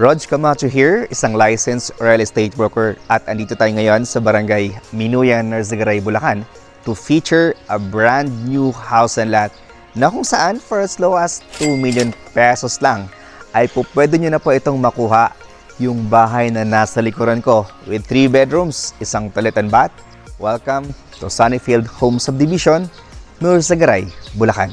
Rog Camacho here, isang licensed real estate broker at andito tayo ngayon sa barangay Minuyan, Narzaguray, Bulacan to feature a brand new house and lot na kung saan for as low as 2 million pesos lang ay pwede nyo na po itong makuha yung bahay na nasa likuran ko with 3 bedrooms, isang toilet and bath. Welcome to Sunnyfield Home Subdivision, Narzaguray, Bulacan.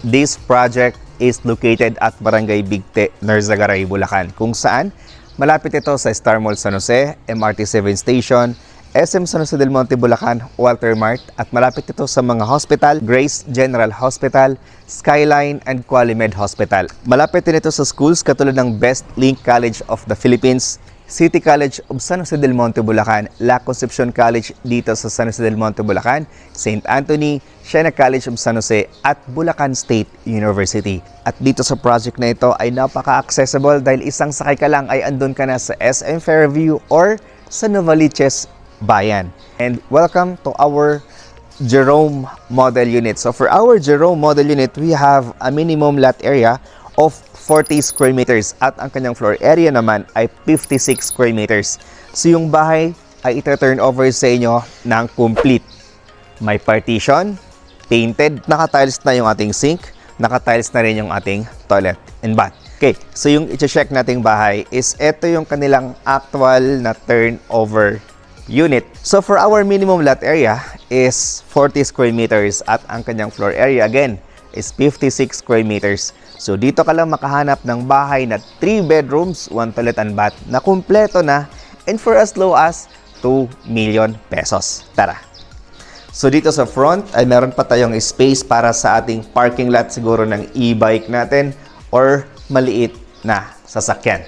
This project is located at Barangay Bigte, Narzaguray, Bulacan, kung saan malapit ito sa Star Mall San Jose, MRT 7 Station, SM San Jose del Monte, Bulacan, Walter Mart, at malapit ito sa mga hospital, Grace General Hospital, Skyline, and Qualimed Hospital. Malapit din ito sa schools katulad ng Best Link College of the Philippines, City College of San Jose del Monte, Bulacan, La Concepcion College dito sa San Jose del Monte, Bulacan, St. Anthony, Siena College of San Jose, at Bulacan State University. At dito sa project na ito ay napaka-accessible dahil isang sakay ka lang ay andun ka na sa SM Fairview or sa Novaliches Bayan. And welcome to our Jerome Model Unit. So for our Jerome Model Unit, we have a minimum lot area of 40 square meters at ang kanyang floor area naman ay 56 square meters. So yung bahay ay ita-turn over sa inyo ng complete. May partition, painted, naka-tiles na yung ating sink, naka-tiles na rin yung ating toilet and bath. Okay, so yung i-check nating bahay is ito yung kanilang actual na turnover unit. So for our minimum lot area is 40 square meters at ang kanyang floor area again is 56 square meters. So dito ka lang makahanap ng bahay na 3 bedrooms, 1 toilet and bath na kumpleto na and for as low as 2 million pesos. Tara! So dito sa front ay meron pa tayong space para sa ating parking lot siguro ng e-bike natin or maliit na sasakyan.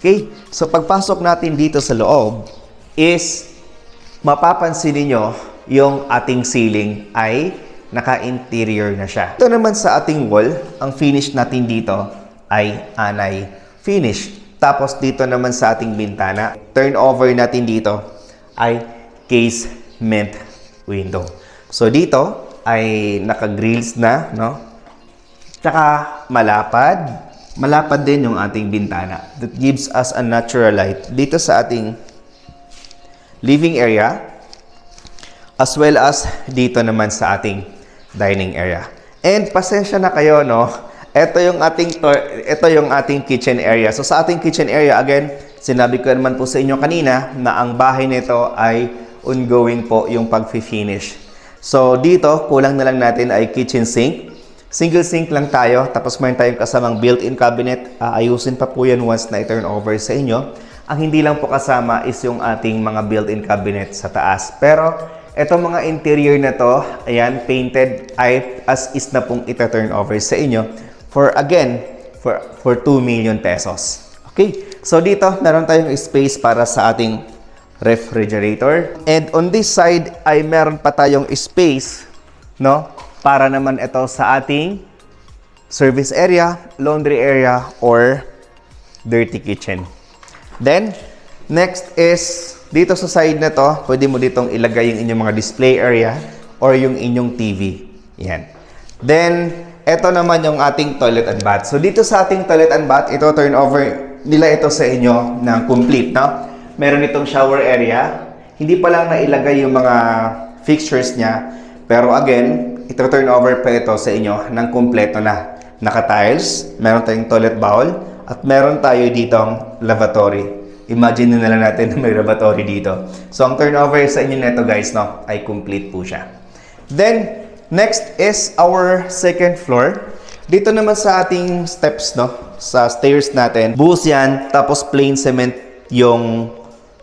Okay? So pagpasok natin dito sa loob is mapapansin niyo yung ating ceiling ay naka-interior na siya. Ito naman sa ating wall, ang finish natin dito ay anay finish. Tapos dito naman sa ating bintana, turnover natin dito ay casement window. So dito ay naka-grills na, no? Tsaka malapad. Malapad din yung ating bintana. That gives us a natural light dito sa ating living area as well as dito naman sa ating dining area. And pasensya na kayo, no? Ito yung ating kitchen area. So sa ating kitchen area, again, sinabi ko naman po sa inyo kanina na ang bahay nito ay ongoing po yung pag-finish. So dito, kulang na lang natin ay kitchen sink. Single sink lang tayo, tapos mayroon tayong kasamang built-in cabinet. Ayusin pa po yan once na i-turn over sa inyo. Ang hindi lang po kasama is yung ating mga built-in cabinet sa taas. Pero etong mga interior na to, ayan, painted ay as is na pong ita-turn over sa inyo for again, for 2 million pesos. Okay, so dito meron tayong space para sa ating refrigerator. And on this side ay meron pa tayong space, no, para naman ito sa ating service area, laundry area, or dirty kitchen. Then, next is dito sa side na to, pwede mo ditong ilagay yung inyong mga display area or yung inyong TV. Yan. Then, ito naman yung ating toilet and bath. So, dito sa ating toilet and bath, ito turn over nila ito sa inyo ng complete, no? Meron itong shower area. Hindi pa lang nailagay yung mga fixtures niya. Pero again, ito turn over pa ito sa inyo ng kompleto na. Naka-tiles, meron tayong toilet bowl, at meron tayo ditong lavatory. Imagine na lang natin na may lavatory dito. So, ang turnover sa inyo nito guys, no, ay complete po siya. Then, next is our second floor. Dito naman sa ating steps, no, sa stairs natin, buhos yan, tapos plain cement yung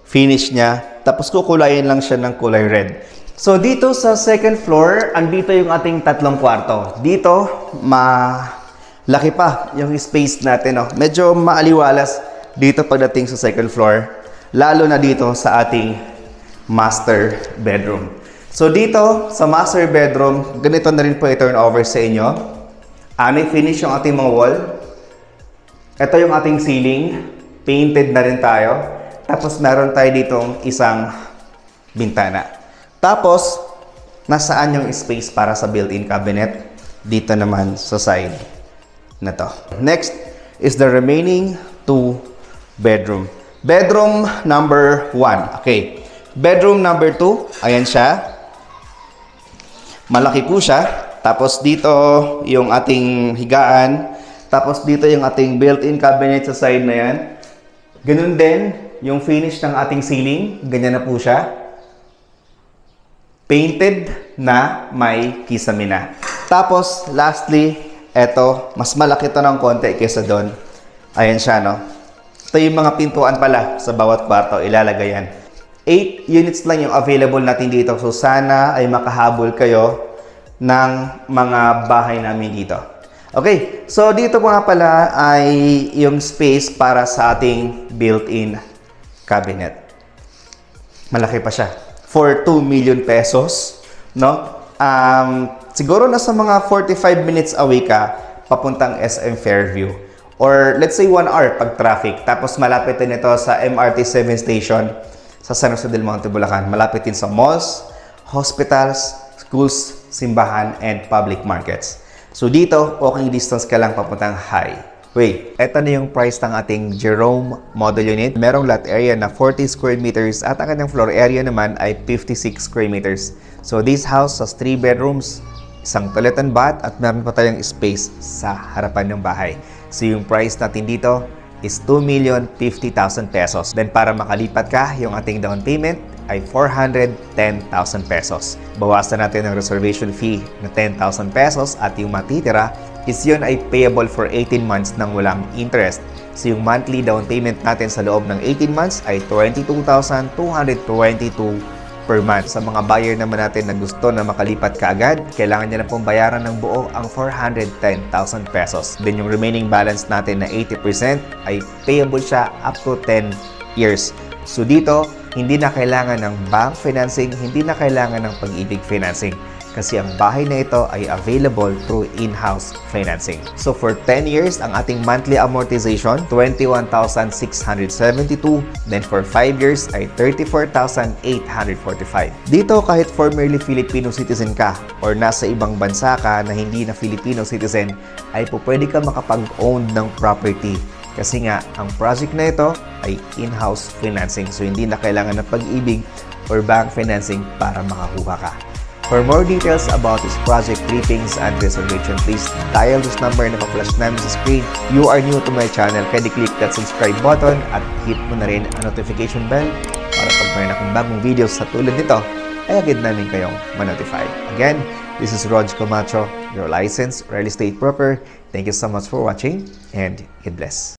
finish niya. Tapos kukulayin lang siya ng kulay red. So, dito sa second floor, andito yung ating 3 kwarto. Dito, laki pa yung space natin, no. Medyo maaliwalas dito pagdating sa second floor, lalo na dito sa ating master bedroom. So dito sa master bedroom, ganito na rin po i-turn over sa inyo. Finish yung ating mga wall. Ito yung ating ceiling. Painted na rin tayo. Tapos meron tayo ditong isang bintana. Tapos, nasaan yung space para sa built-in cabinet? Dito naman sa side na to. Next is the remaining 2 bedroom. Bedroom number 1. Okay. Bedroom number 2. Ayan siya. Malaki po siya. Tapos dito yung ating higaan. Tapos dito yung ating built-in cabinet sa side na yan. Ganun din yung finish ng ating ceiling. Ganyan na po siya. Painted na may kisame. Tapos, lastly, eto, mas malaki to ng konti kaysa doon. Ayan siya, no? Ito yung mga pintuan pala sa bawat kwarto. Ilalagay yan. 8 units lang yung available natin dito. So, sana ay makahabol kayo ng mga bahay namin dito. Okay, so dito po nga pala ay yung space para sa ating built-in cabinet. Malaki pa siya. For 2 million pesos, no? Siguro nasa mga 45 minutes away ka papuntang SM Fairview. Or let's say 1 hour pag traffic. Tapos malapit din ito sa MRT 7 station sa San Jose del Monte, Bulacan. Malapit din sa malls, hospitals, schools, simbahan, and public markets. So dito, walking distance ka lang papuntang highway. Ito na yung price ng ating Jerome model unit. Merong lot area na 40 square meters at ang kanyang floor area naman ay 56 square meters. So this house has 3 bedrooms, isang toilet and bath at meron pa tayong space sa harapan ng bahay. So yung price natin dito is 2,050,000 pesos. Then para makalipat ka, yung ating down payment ay 410,000 pesos. Bawasan natin ang reservation fee na 10,000 pesos at yung matitira is yun ay payable for 18 months nang walang interest. So yung monthly down payment natin sa loob ng 18 months ay 22,222 per month. Sa mga buyer naman natin na gusto na makalipat kaagad, kailangan niya na pong bayaran ng buo ang 410,000 pesos. Then yung remaining balance natin na 80% ay payable siya up to 10 years. So dito, hindi na kailangan ng bank financing, hindi na kailangan ng Pag-ibig financing kasi ang bahay na ito ay available through in-house financing. So for 10 years, ang ating monthly amortization, 21,672. Then for 5 years ay 34,845. Dito kahit formerly Filipino citizen ka or nasa ibang bansa ka na hindi na Filipino citizen, ay pwede ka makapag-own ng property. Kasi nga, ang project na ito ay in-house financing. So, hindi na kailangan ng Pag-ibig or bank financing para makakuha ka. For more details about this project, briefings, and reservation, please dial this number na pa-flash namin sa screen. You are new to my channel, kaya click that subscribe button at hit mo na rin ang notification bell para pag mayroon akong bagong videos sa tulad nito, ay agad namin kayong ma-notify. Again, this is Rog Camacho, your licensed real estate broker. Thank you so much for watching and God bless.